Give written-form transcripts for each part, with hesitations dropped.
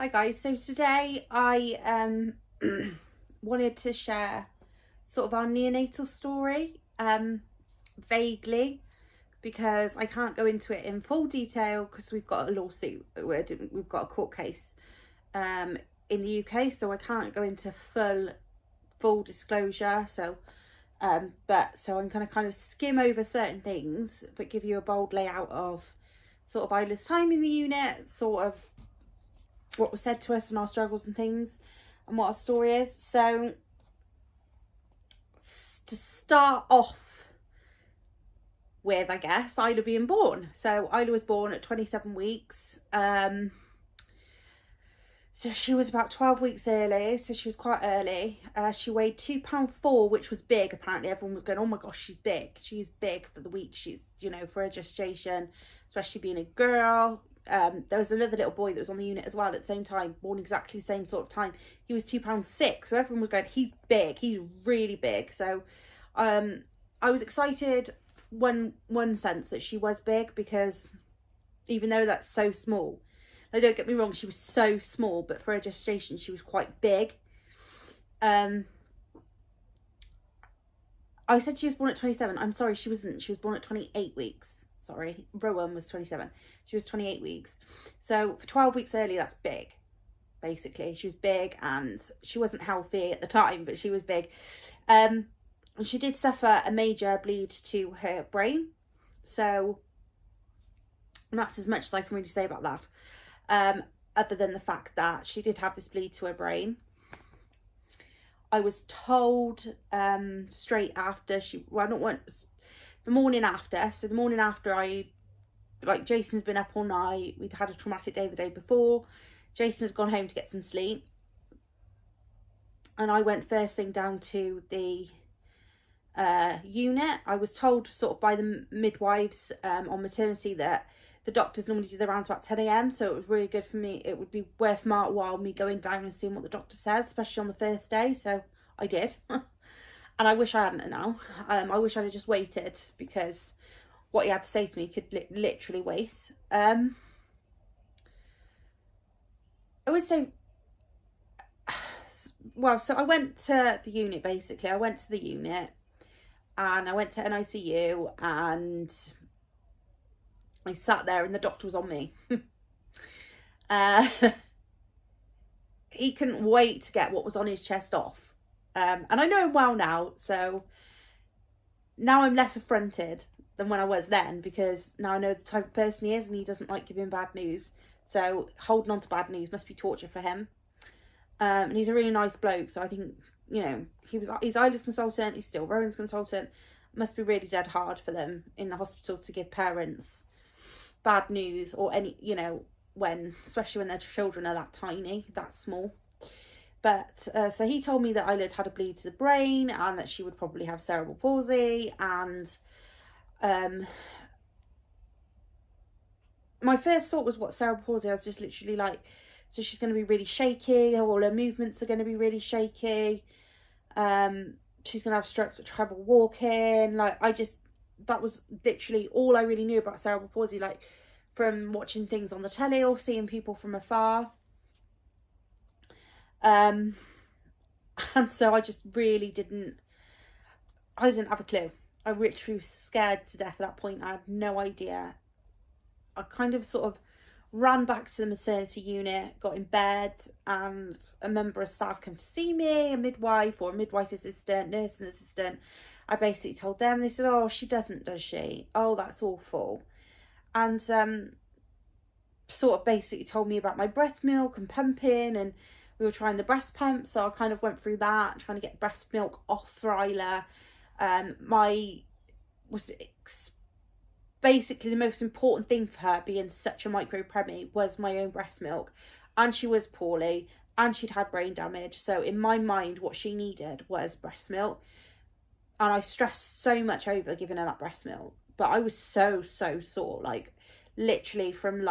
Hi guys, so today I wanted to share sort of our neonatal story vaguely, because I can't go into it in full detail because we've got a lawsuit, we've got a court case in the UK, so I can't go into full disclosure. So I'm going to kind of skim over certain things but give you a bold layout of sort of Isla's time in the unit, sort of what was said to us and our struggles and things, and what our story is. So to start off with, I guess, Isla being born. So Isla was born at 27 weeks. So she was about 12 weeks early, so she was quite early. She weighed £2.4, which was big. Apparently everyone was going, oh my gosh, she's big. She's big for the week she's, for her gestation, especially being a girl. There was another little boy that was on the unit as well at the same time, born exactly the same sort of time. He was £2.6, so everyone was going, he's big, he's really big. So I was excited one sense that she was big, because even though that's so small, like, don't get me wrong, she was so small, but for her gestation she was quite big. I said she was born at 27. I'm sorry, she wasn't. She was born at 28 weeks. Sorry, Rowan was 27. She was 28 weeks. So for 12 weeks early, that's big. Basically, she was big, and she wasn't healthy at the time, but she was big. And she did suffer a major bleed to her brain. So that's as much as I can really say about that. Other than the fact that she did have this bleed to her brain. I was told straight after the morning after. So the morning after, Jason's been up all night. We'd had a traumatic day the day before. Jason had gone home to get some sleep. And I went first thing down to the unit. I was told sort of by the midwives on maternity that the doctors normally do their rounds about 10 a.m. So it was really good for me. It would be worth my while me going down and seeing what the doctor says, especially on the first day. So I did. And I wish I hadn't now. I wish I'd have just waited, because what he had to say to me could literally wait. I would say, well, so I went to the unit, basically. I went to the unit and I went to NICU, and I sat there and the doctor was on me. He couldn't wait to get what was on his chest off. And I know him well now, so now I'm less affronted than when I was then, because now I know the type of person he is, and he doesn't like giving bad news. So holding on to bad news must be torture for him. And he's a really nice bloke, so I think, he's Isla's consultant, he's still Rowan's consultant. Must be really dead hard for them in the hospital to give parents bad news, or any, especially when their children are that tiny, that small. But so he told me that Isla had a bleed to the brain, and that she would probably have cerebral palsy. And my first thought was, what, cerebral palsy? I was just literally like, so she's going to be really shaky, all her movements are going to be really shaky, she's going to have trouble walking. That was literally all I really knew about cerebral palsy, like from watching things on the telly or seeing people from afar. And so I just really didn't have a clue. I literally was scared to death at that point. I had no idea. I kind of sort of ran back to the maternity unit, got in bed, and a member of staff came to see me, a midwife or a midwife assistant, nursing assistant. I basically told them, they said, oh, she doesn't, does she? Oh, that's awful. And sort of basically told me about my breast milk and pumping, and we were trying the breast pump, so I kind of went through that, trying to get breast milk off for Isla. Basically the most important thing for her, being such a micro preemie, was my own breast milk. And she was poorly, and she'd had brain damage, so in my mind what she needed was breast milk. And I stressed so much over giving her that breast milk, but I was so sore, like literally from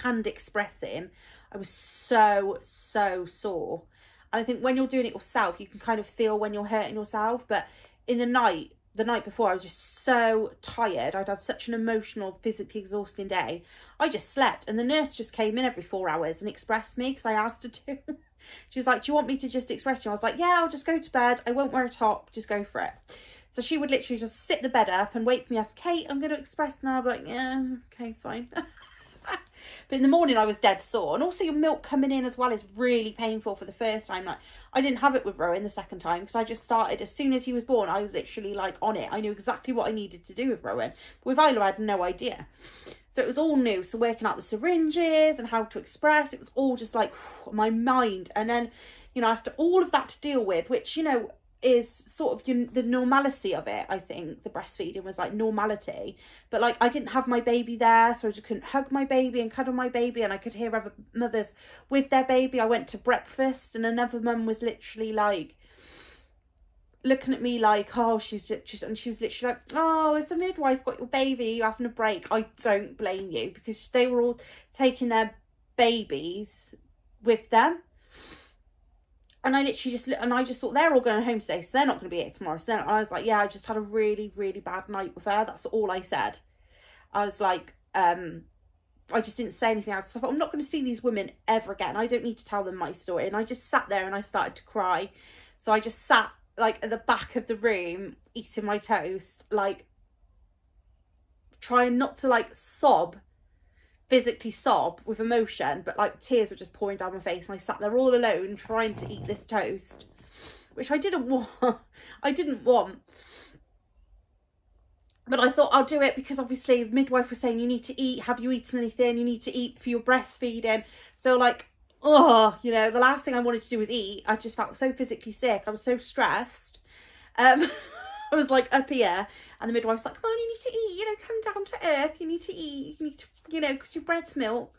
hand expressing, I was so sore. And I think when you're doing it yourself, you can kind of feel when you're hurting yourself, but in the night the night before, I was just so tired. I'd had such an emotional, physically exhausting day. I just slept, and the nurse just came in every 4 hours and expressed me because I asked her to. She was like, do you want me to just express you? I was like, yeah, I'll just go to bed. I won't wear a top. Just go for it. So she would literally just sit the bed up and wake me up. Kate, I'm going to express now. I'd be like, yeah, okay, fine. But in the morning I was dead sore, and also your milk coming in as well is really painful for the first time. Like, I didn't have it with Rowan the second time because I just started as soon as he was born. I was literally like on it. I knew exactly what I needed to do with Rowan. But with Isla, I had no idea. So it was all new. So working out the syringes and how to express, it was all just like my mind. And then, you know, after all of that to deal with, which, you know, is sort of the normality of it. I think the breastfeeding was like normality, but like I didn't have my baby there, so I just couldn't hug my baby and cuddle my baby, and I could hear other mothers with their baby. I went to breakfast and another mum was literally like looking at me like, oh, she's and she was literally like, oh, it's the midwife got your baby, you're having a break. I don't blame you, because they were all taking their babies with them. And I literally just thought, they're all going home today, so they're not going to be here tomorrow. So then I was like, yeah, I just had a really, really bad night with her. That's all I said. I was like, I just didn't say anything else. So I thought, I'm not going to see these women ever again. I don't need to tell them my story. And I just sat there and I started to cry. So I just sat like at the back of the room, eating my toast, like trying not to like physically sob with emotion, but like tears were just pouring down my face, and I sat there all alone trying to eat this toast, which I didn't want. But I thought I'll do it because obviously the midwife was saying, you need to eat, have you eaten anything, you need to eat for your breastfeeding. So like, oh, you know, the last thing I wanted to do was eat. I just felt so physically sick. I was so stressed. I was like up here, and the midwife's like, come on, you need to eat, you know, come down to earth, you need to eat, you need to, you know, because your bread's milk.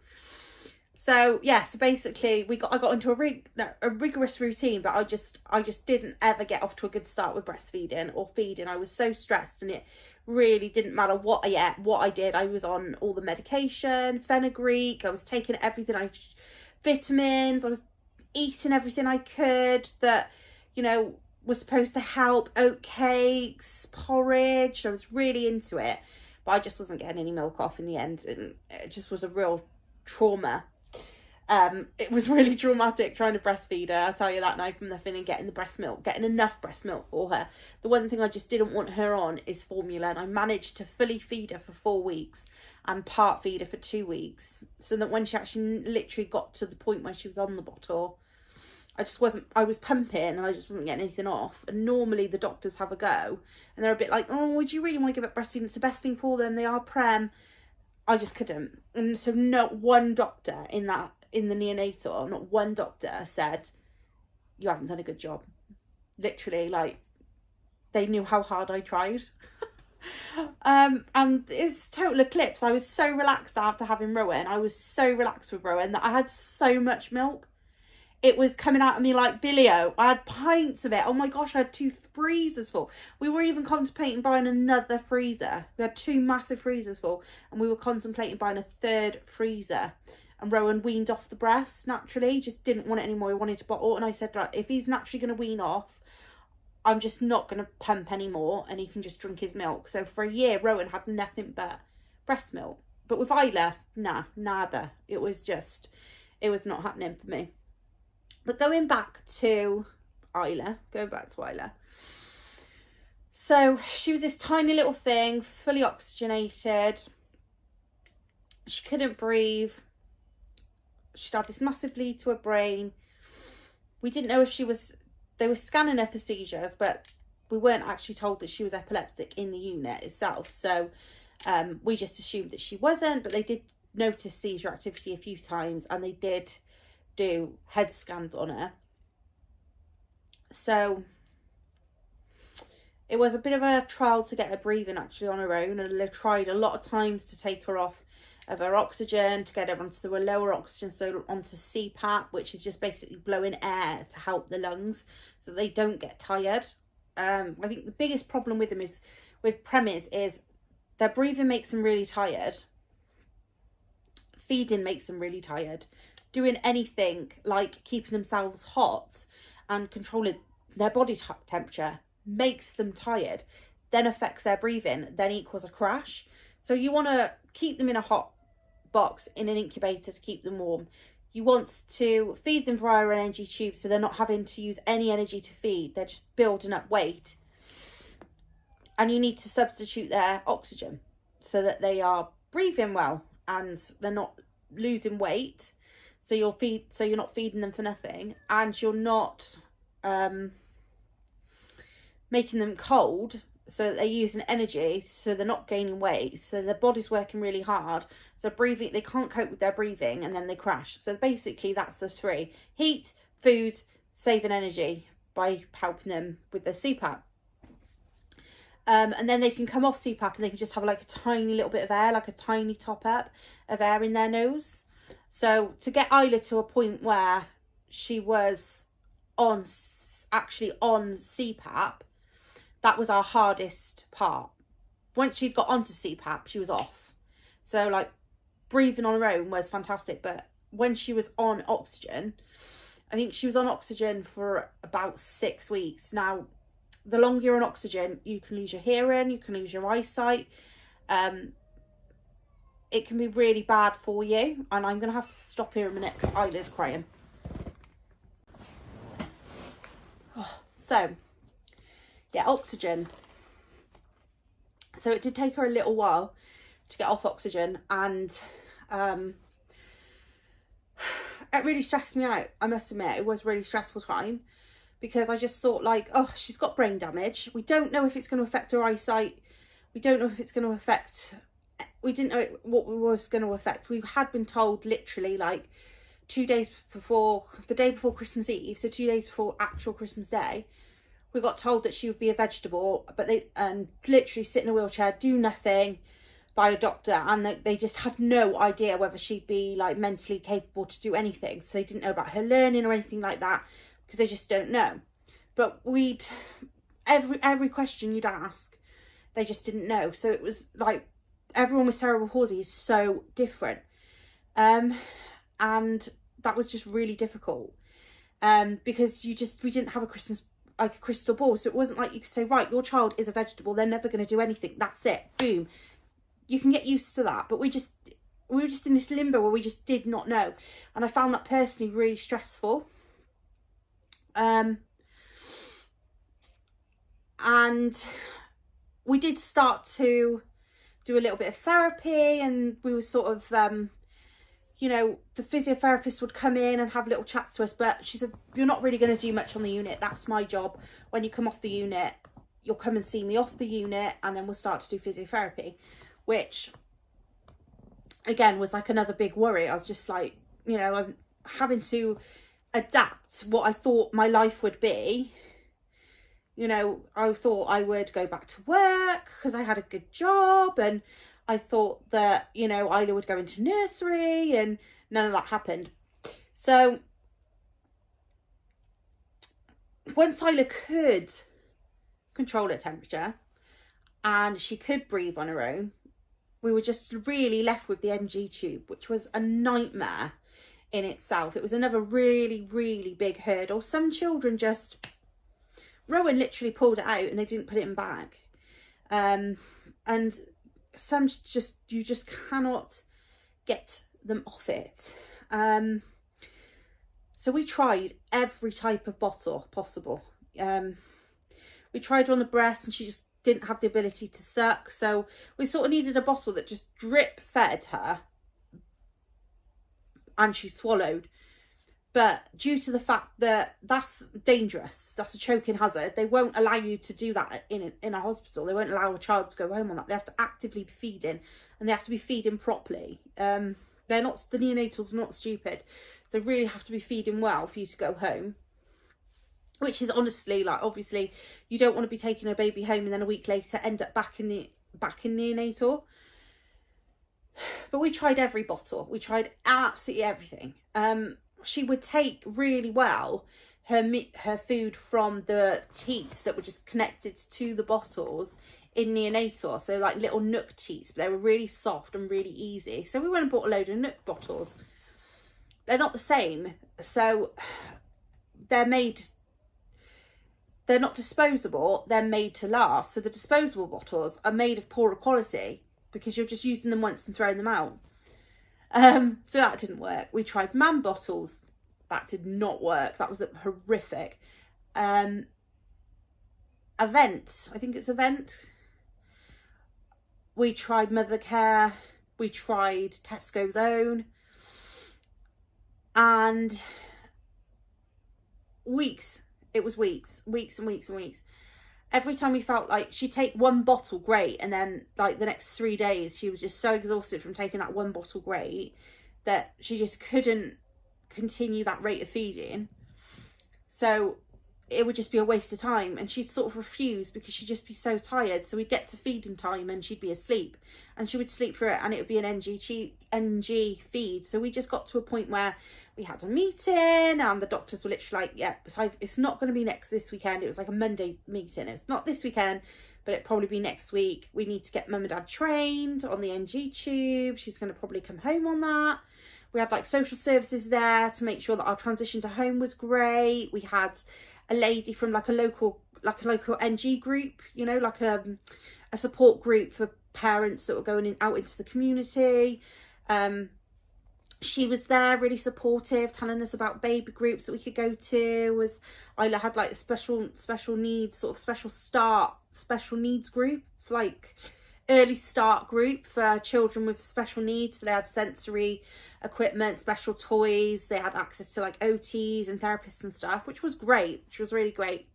So yeah, so basically I got into a rigorous routine, but I just didn't ever get off to a good start with breastfeeding or feeding. I was so stressed, and it really didn't matter what I ate, what I did. I was on all the medication, fenugreek, I was taking everything, vitamins, I was eating everything I could that, you know, was supposed to help. Oat cakes, porridge. I was really into it, but I just wasn't getting any milk off in the end, and it just was a real trauma. It was really traumatic trying to breastfeed her, I'll tell you that now, from nothing, and getting enough breast milk for her. The one thing I just didn't want her on is formula, and I managed to fully feed her for 4 weeks and part feed her for 2 weeks, so that when she actually literally got to the point where she was on the bottle, I was pumping and I just wasn't getting anything off. And normally the doctors have a go and they're a bit like, oh, would you really want to give up breastfeeding? It's the best thing for them. They are prem. I just couldn't. And so not one doctor in the neonatal, not one doctor said, you haven't done a good job. Literally, like, they knew how hard I tried. And it's total eclipse. I was so relaxed after having Rowan. I was so relaxed with Rowan that I had so much milk. It was coming out of me like Billy-O. I had pints of it. Oh my gosh, I had 2 freezers full. We were even contemplating buying another freezer. We had 2 massive freezers full, and we were contemplating buying a 3rd freezer. And Rowan weaned off the breast naturally. He just didn't want it anymore. He wanted to bottle. And I said, right, if he's naturally going to wean off, I'm just not going to pump anymore, and he can just drink his milk. So for a year, Rowan had nothing but breast milk. But with Isla, nah, nada. It was not happening for me. But going back to Isla. So she was this tiny little thing, fully oxygenated. She couldn't breathe. She'd had this massive bleed to her brain. We didn't know if they were scanning her for seizures, but we weren't actually told that she was epileptic in the unit itself. So we just assumed that she wasn't, but they did notice seizure activity a few times, and they did do head scans on her. So it was a bit of a trial to get her breathing actually on her own, and they tried a lot of times to take her off of her oxygen, to get her onto a lower oxygen, so onto CPAP, which is just basically blowing air to help the lungs so they don't get tired. I think the biggest problem with them is their breathing makes them really tired. Feeding makes them really tired. Doing anything like keeping themselves hot and controlling their body temperature makes them tired. then affects their breathing, then equals a crash. So you want to keep them in a hot box in an incubator to keep them warm. You want to feed them via an energy tube, so they're not having to use any energy to feed. They're just building up weight. And you need to substitute their oxygen so that they are breathing well and they're not losing weight. So you're not feeding them for nothing, and you're not making them cold, so that they're using energy, so they're not gaining weight, so their body's working really hard, so breathing, they can't cope with their breathing, and then they crash. So basically that's the three: heat, food, saving energy by helping them with their CPAP. And then they can come off CPAP and they can just have like a tiny little bit of air, like a tiny top up of air in their nose. So to get Isla to a point where she was actually on CPAP, that was our hardest part. Once she'd got onto CPAP, she was off. So like breathing on her own was fantastic, but when she was on oxygen, I think she was on oxygen for about 6 weeks. Now, the longer you're on oxygen, you can lose your hearing, you can lose your eyesight. It can be really bad for you. And I'm going to have to stop here in a minute because Isla's crying. So, yeah, oxygen. So it did take her a little while to get off oxygen, and it really stressed me out. I must admit, it was a really stressful time, because I just thought like, oh, she's got brain damage. We don't know if it's going to affect her eyesight. We don't know if it's going to affect, we didn't know what it was going to affect. We had been told literally like 2 days before, the day before Christmas Eve, so 2 days before actual Christmas Day, we got told that she would be a vegetable, but literally sit in a wheelchair, do nothing, by a doctor, and they just had no idea whether she'd be like mentally capable to do anything. So they didn't know about her learning or anything like that, because they just don't know. But every question you'd ask, they just didn't know. So it was like, everyone with cerebral palsy is so different, and that was just really difficult, because we didn't have a crystal ball. So it wasn't like you could say, right, your child is a vegetable, they're never going to do anything, that's it, boom. You can get used to that. But we were just in this limbo where we just did not know, and I found that personally really stressful. And we did start to do a little bit of therapy, and we were sort of you know, the physiotherapist would come in and have little chats to us, but she said, you're not really going to do much on the unit. That's my job. When you come off the unit, you'll come and see me off the unit, and then we'll start to do physiotherapy, which again was like another big worry. I was just like, you know, I'm having to adapt what I thought my life would be. You know, I thought I would go back to work because I had a good job, and I thought that, you know, Isla would go into nursery, and none of that happened. So once Isla could control her temperature and she could breathe on her own, we were just really left with the NG tube, which was a nightmare in itself. It was another really, really big hurdle. Some children just, Rowan literally pulled it out and they didn't put it in back. And some just, you just cannot get them off it. So we tried every type of bottle possible. We tried her on the breast and she just didn't have the ability to suck. So we sort of needed a bottle that just drip fed her and she swallowed. But due to the fact that that's dangerous, that's a choking hazard, they won't allow you to do that in a hospital. They won't allow a child to go home on that. They have to actively be feeding, and they have to be feeding properly. The neonatals are not stupid. So they really have to be feeding well for you to go home. Which is honestly, like, obviously, you don't want to be taking a baby home and then a week later end up back in neonatal. But we tried every bottle. We tried absolutely everything. She would take really well her food from the teats that were just connected to the bottles in neonatal. So like little Nook teats, but they were really soft and really easy. So we went and bought a load of Nook bottles. They're not the same. So they're made they're not disposable, they're made to last. So the disposable bottles are made of poorer quality because you're just using them once and throwing them out. So that didn't work. We tried man bottles. That did not work. That was horrific. Event. I think it's Event. We tried Mothercare. We tried Tesco's Own. And weeks. It was weeks and weeks and weeks. Every time we felt like she'd take one bottle, great, and then like the next 3 days she was just so exhausted from taking that one bottle, great, that she just couldn't continue that rate of feeding. So it would just be a waste of time, and she'd sort of refuse because she'd just be so tired. So we'd get to feeding time and she'd be asleep, and she would sleep through it, and it would be an NG feed. So we just got to a point where we had a meeting and the doctors were literally like, yeah, it's not going to be this weekend. It was like a Monday meeting. It's not this weekend, but it'll probably be next week. We need to get mum and dad trained on the NG tube. She's going to probably come home on that. We had like social services there to make sure that our transition to home was great. We had a lady from like a local NG group, you know, like a support group for parents that were going out into the community. She was there, really supportive, telling us about baby groups that we could go to. Isla had like a special needs, sort of special needs group, like early start group for children with special needs. So they had sensory equipment, special toys. They had access to like OTs and therapists and stuff, which was great, which was really great.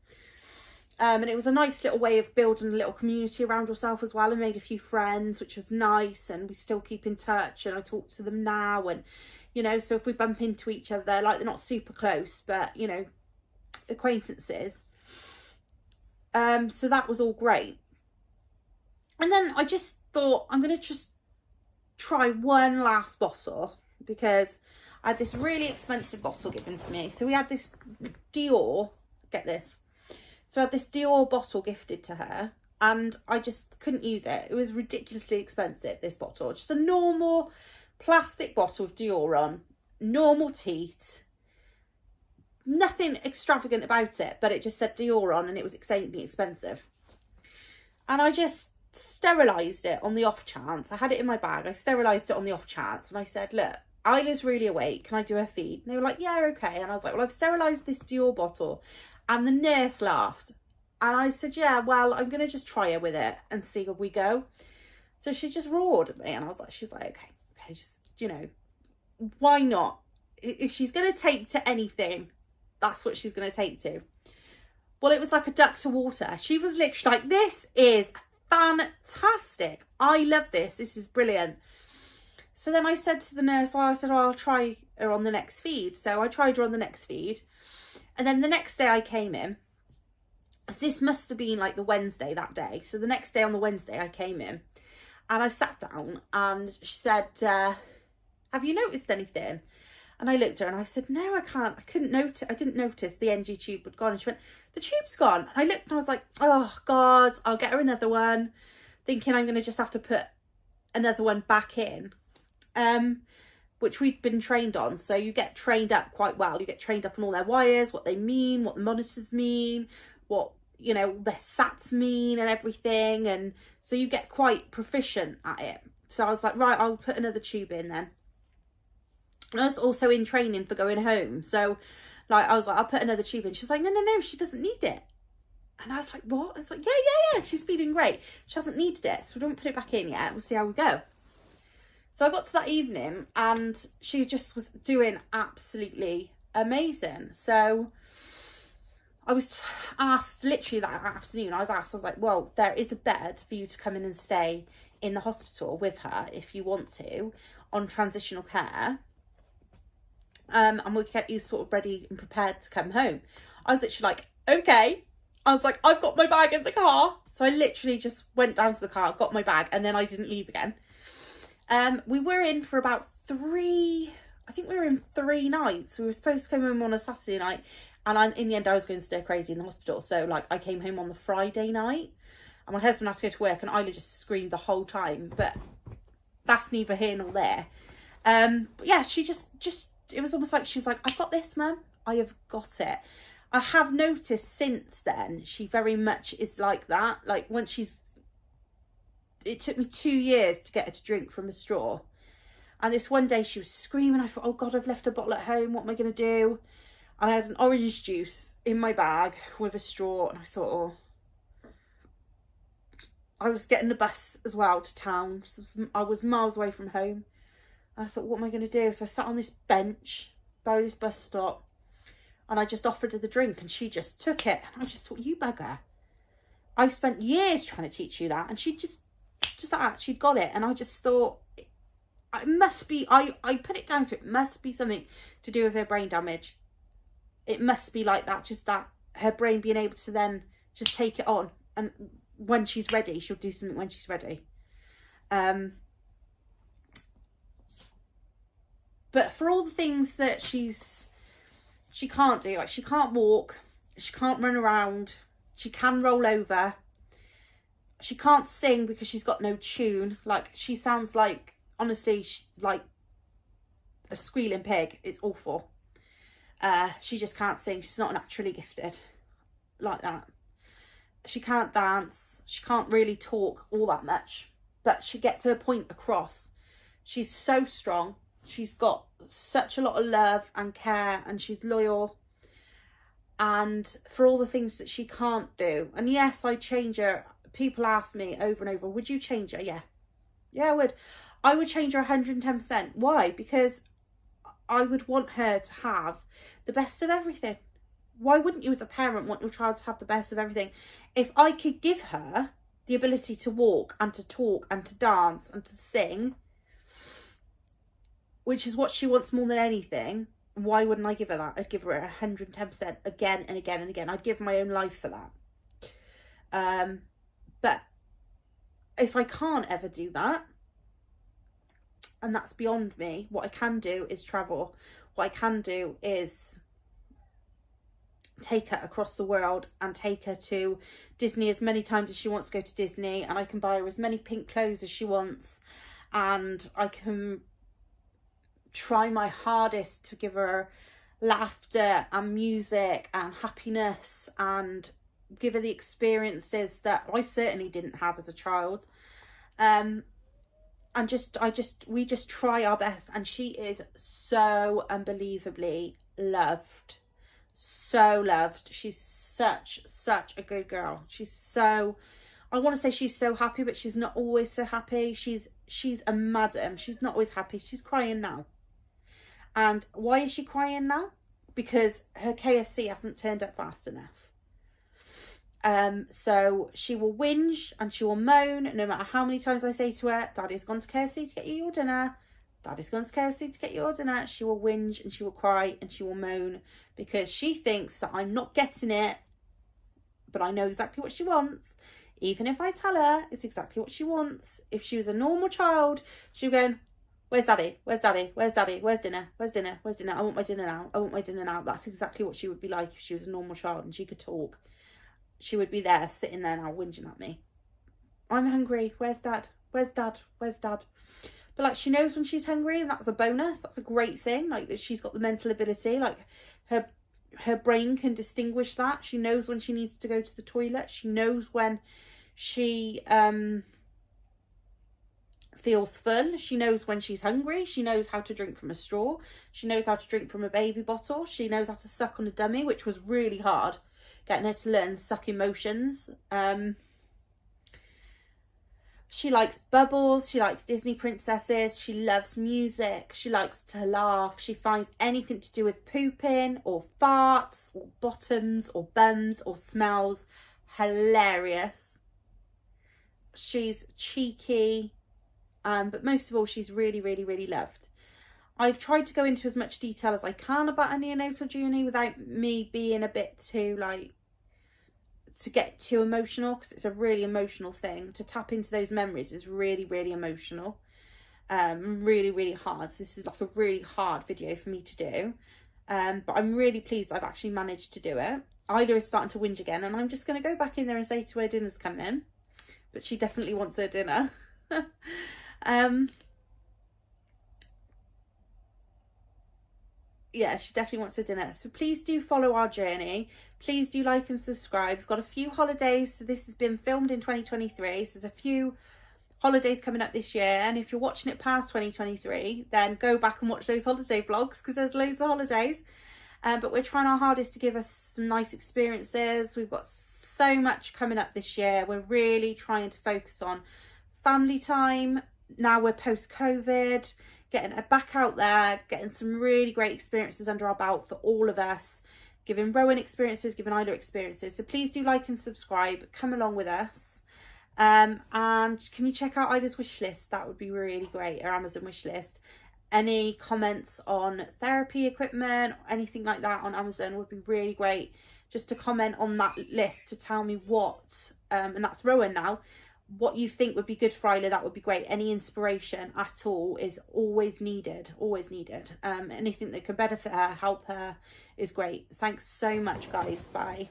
And it was a nice little way of building a little community around yourself as well, and made a few friends, which was nice. And we still keep in touch, and I talk to them now. And, you know, so if we bump into each other, like, they're not super close, but, you know, acquaintances. So that was all great. And then I just thought, I'm going to just try one last bottle, because I had this really expensive bottle given to me. So we had this Dior, get this. So I had this Dior bottle gifted to her, and I just couldn't use it. It was ridiculously expensive, this bottle. Just a normal plastic bottle of Dior on, normal teat. Nothing extravagant about it, but it just said Dior on, and it was extremely expensive. And I just sterilised it on the off chance. I had it in my bag. I sterilised it on the off chance, and I said, look, Isla's really awake. Can I do her feed? And they were like, yeah, okay. And I was like, well, I've sterilised this Dior bottle. And the nurse laughed, and I said, yeah, well, I'm going to just try her with it and see where we go. So she just roared at me, and she was like, okay, just, you know, why not? If she's going to take to anything, that's what she's going to take to. Well, it was like a duck to water. She was literally like, this is fantastic. I love this. This is brilliant. So then I said to the nurse, well, I said, oh, I'll try her on the next feed. So I tried her on the next feed. And then the next day I came in, so this must have been like the Wednesday that day. So the next day on the Wednesday I came in, and I sat down, and she said, have you noticed anything? And I looked at her and I said, no, I didn't notice the NG tube had gone. And she went, the tube's gone. And I looked and I was like, oh God, I'll get her another one, thinking I'm going to just have to put another one back in. Which we'd been trained on. So you get trained up quite well. You get trained up on all their wires, what they mean, what the monitors mean, what, you know, their SATs mean and everything. And so you get quite proficient at it. So I was like, right, I'll put another tube in then. And I was also in training for going home. So like, I was like, I'll put another tube in. She was like, no, she doesn't need it. And I was like, what? I was like, yeah, she's feeling great. She hasn't needed it. So we don't put it back in yet. We'll see how we go. So I got to that evening, and she just was doing absolutely amazing. So I was asked, literally that afternoon, I was like, well, there is a bed for you to come in and stay in the hospital with her if you want to, on transitional care. And we'll get you sort of ready and prepared to come home. I was literally like, okay. I was like, I've got my bag in the car. So I literally just went down to the car, got my bag, and then I didn't leave again. We were in for about 3 nights. We were supposed to come home on a Saturday night, and in the end I was going stir crazy in the hospital. So like, I came home on the Friday night, and my husband had to go to work, and Isla just screamed the whole time, but that's neither here nor there. But yeah, she just it was almost like she was like, I've got this, Mum, I have got it. I have noticed since then, she very much is like that. Like when it took me 2 years to get her to drink from a straw. And this one day she was screaming. I thought, oh God, I've left a bottle at home. What am I going to do? And I had an orange juice in my bag with a straw. And I thought, oh. I was getting the bus as well to town. So I was miles away from home. And I thought, what am I going to do? So I sat on this bench by this bus stop. And I just offered her the drink. And she just took it. And I just thought, you bugger. I've spent years trying to teach you that. And she just like that, she'd got it. And I just thought, it must be, I put it down to it must be something to do with her brain damage. It must be like that, just that her brain being able to then just take it on, and when she's ready, she'll do something when she's ready. But for all the things that she can't do, like she can't walk, she can't run around, she can roll over, she can't sing because she's got no tune. Like she sounds like, honestly, like a squealing pig. It's awful. She just can't sing. She's not naturally gifted like that. She can't dance. She can't really talk all that much, but she gets her point across. She's so strong. She's got such a lot of love and care, and she's loyal. And for all the things that she can't do, and yes, I change her. People ask me over and over, would you change her? Yeah, I would. I would change her 110%. Why? Because I would want her to have the best of everything. Why wouldn't you as a parent want your child to have the best of everything? If I could give her the ability to walk and to talk and to dance and to sing, which is what she wants more than anything, why wouldn't I give her that? I'd give her 110% again and again and again. I'd give my own life for that. But if I can't ever do that, and that's beyond me, what I can do is travel. What I can do is take her across the world and take her to Disney as many times as she wants to go to Disney, and I can buy her as many pink clothes as she wants, and I can try my hardest to give her laughter and music and happiness and give her the experiences that I certainly didn't have as a child. And we just try our best, and she is so unbelievably loved. So loved. She's such a good girl. She's so, I want to say she's so happy, but she's not always so happy. She's a madam. She's not always happy. She's crying now. And why is she crying now? Because her KFC hasn't turned up fast enough. So she will whinge and she will moan no matter how many times I say to her, Daddy's gone to KFC to get you your dinner. Daddy's gone to KFC to get you your dinner. She will whinge and she will cry and she will moan because she thinks that I'm not getting it, but I know exactly what she wants. Even if I tell her it's exactly what she wants. If she was a normal child, she'd go, where's Daddy? Where's Daddy? Where's Daddy? Where's dinner? Where's dinner? Where's dinner? I want my dinner now. I want my dinner now. That's exactly what she would be like if she was a normal child and she could talk. She would be there, sitting there now, whinging at me. I'm hungry. Where's Dad? Where's Dad? Where's Dad? But like, she knows when she's hungry, and that's a bonus. That's a great thing. Like, that she's got the mental ability. Like, her brain can distinguish that. She knows when she needs to go to the toilet. She knows when she feels full. She knows when she's hungry. She knows how to drink from a straw. She knows how to drink from a baby bottle. She knows how to suck on a dummy, which was really hard. Getting her to learn sucking motions. She likes bubbles. She likes Disney princesses. She loves music. She likes to laugh. She finds anything to do with pooping or farts or bottoms or bums or smells hilarious. She's cheeky. But most of all, she's really, really, really loved. I've tried to go into as much detail as I can about her neonatal journey without me being a bit too, like, to get too emotional, because it's a really emotional thing. To tap into those memories is really, really emotional. Really, really hard. So this is like a really hard video for me to do. But I'm really pleased I've actually managed to do it. Isla is starting to whinge again, and I'm just going to go back in there and say to her dinner's coming. But she definitely wants her dinner. yeah, she definitely wants a dinner. So please do follow our journey. Please do like and subscribe. We've got a few holidays. So this has been filmed in 2023. So there's a few holidays coming up this year. And if you're watching it past 2023, then go back and watch those holiday vlogs because there's loads of holidays. But we're trying our hardest to give us some nice experiences. We've got so much coming up this year. We're really trying to focus on family time. Now we're post-COVID, getting it back out there, getting some really great experiences under our belt for all of us, giving Rowan experiences, giving Isla experiences. So please do like and subscribe, come along with us. And can you check out Isla's wish list? That would be really great, her Amazon wish list. Any comments on therapy equipment, anything like that on Amazon would be really great. Just to comment on that list to tell me what, and that's Rowan now, what you think would be good for Isla. That would be great. Any inspiration at all is always needed, always needed. Anything that can benefit her, help her is great. Thanks so much, guys. Bye.